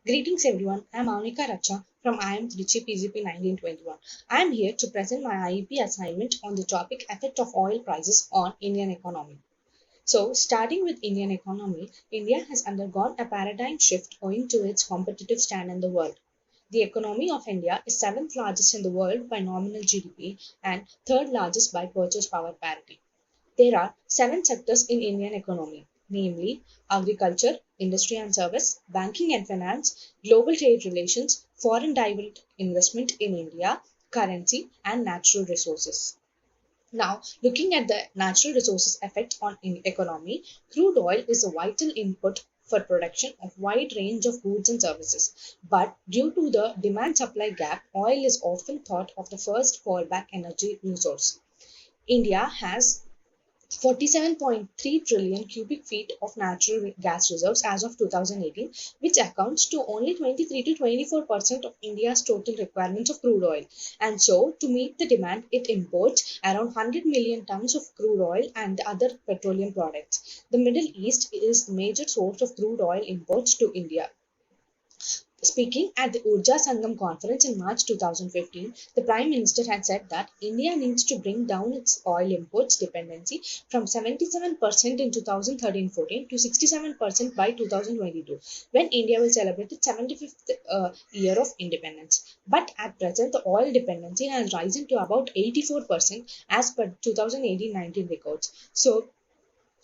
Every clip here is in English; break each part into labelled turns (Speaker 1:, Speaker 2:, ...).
Speaker 1: Greetings everyone, I am Mounica Racha from IIM Trichy PGP 1921. I am here to present my IEP assignment on the topic effect of oil prices on Indian economy. So, starting with Indian economy, India has undergone a paradigm shift owing to its competitive stand in the world. The economy of India is seventh largest in the world by nominal GDP and third largest by purchase power parity. There are seven sectors in Indian economy, namely agriculture, industry and service, banking and finance, global trade relations, foreign direct investment in India, currency, and natural resources. Now, looking at the natural resources effect on economy, crude oil is a vital input for production of wide range of goods and services. But due to the demand supply gap, oil is often thought of the first fallback energy resource. India has 47.3 trillion cubic feet of natural gas reserves as of 2018, which accounts to only 23 to 24% of India's total requirements of crude oil. And so, to meet the demand, it imports around 100 million tons of crude oil and other petroleum products. The Middle East is the major source of crude oil imports to India. Speaking at the Urja Sangam conference in March 2015, the Prime Minister had said that India needs to bring down its oil imports dependency from 77% in 2013-14 to 67% by 2022, when India will celebrate its 75th year of independence. But at present, the oil dependency has risen to about 84% as per 2018-19 records. So,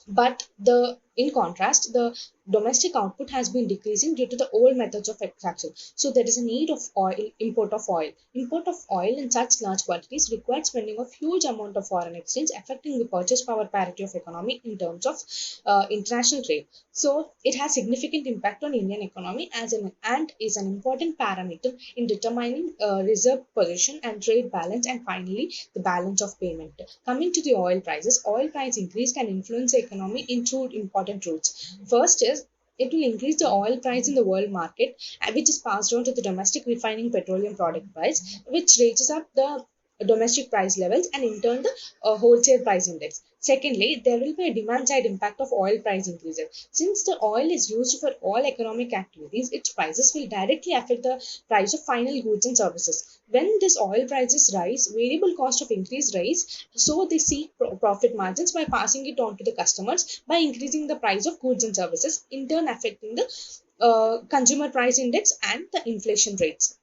Speaker 1: but the in contrast, the domestic output has been decreasing due to the old methods of extraction. So there is a need of oil, import of oil. Import of oil in such large quantities requires spending of huge amount of foreign exchange, affecting the purchase power parity of economy in terms of international trade. So it has significant impact on Indian economy and is an important parameter in determining reserve position and trade balance, and finally the balance of payment. Coming to the oil price increase can influence the economy in two important routes. First is it will increase the oil price in the world market, which is passed on to the domestic refining petroleum product price, which raises up the domestic price levels and in turn the wholesale price index. Secondly, there will be a demand side impact of oil price increases. Since the oil is used for all economic activities, its prices will directly affect the price of final goods and services. When this oil prices rise, variable cost of increase rise, so they seek profit margins by passing it on to the customers by increasing the price of goods and services, in turn affecting the consumer price index and the inflation rates.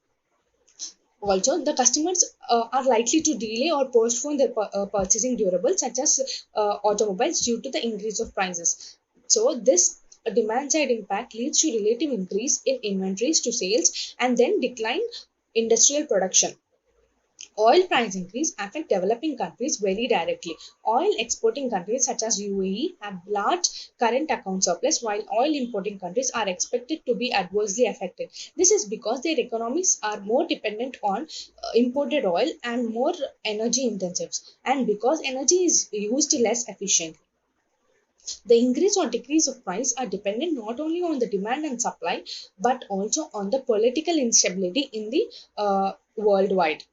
Speaker 1: Also, the customers are likely to delay or postpone their purchasing durables such as automobiles due to the increase of prices. So, this demand side impact leads to relative increase in inventories to sales and then decline industrial production. Oil price increase affect developing countries very directly. Oil exporting countries such as UAE have large current account surplus, while oil importing countries are expected to be adversely affected. This is because their economies are more dependent on imported oil and more energy intensive, and because energy is used less efficiently. The increase or decrease of price are dependent not only on the demand and supply but also on the political instability in the worldwide.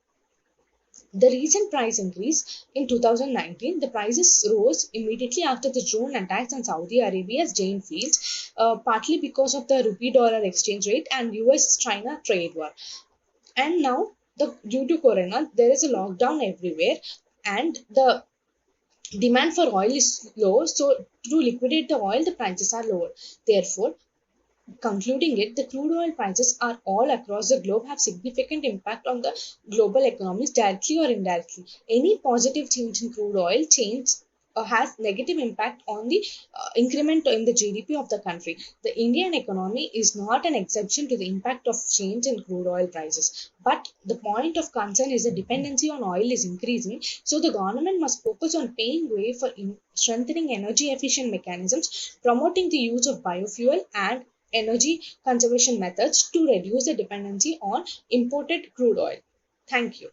Speaker 1: The recent price increase in 2019, the prices rose immediately after the drone attacks on Saudi Arabia's Jane fields, partly because of the rupee dollar exchange rate and US China trade war. And now, due to Corona, there is a lockdown everywhere, and the demand for oil is low. So, to liquidate the oil, the prices are lower. Therefore, concluding it, the crude oil prices are all across the globe have significant impact on the global economies directly or indirectly. Any positive change in crude oil change has negative impact on the increment in the GDP of the country. The Indian economy is not an exception to the impact of change in crude oil prices. But the point of concern is the dependency on oil is increasing. So the government must focus on paving way for strengthening energy efficient mechanisms, promoting the use of biofuel and energy conservation methods to reduce the dependency on imported crude oil. Thank you.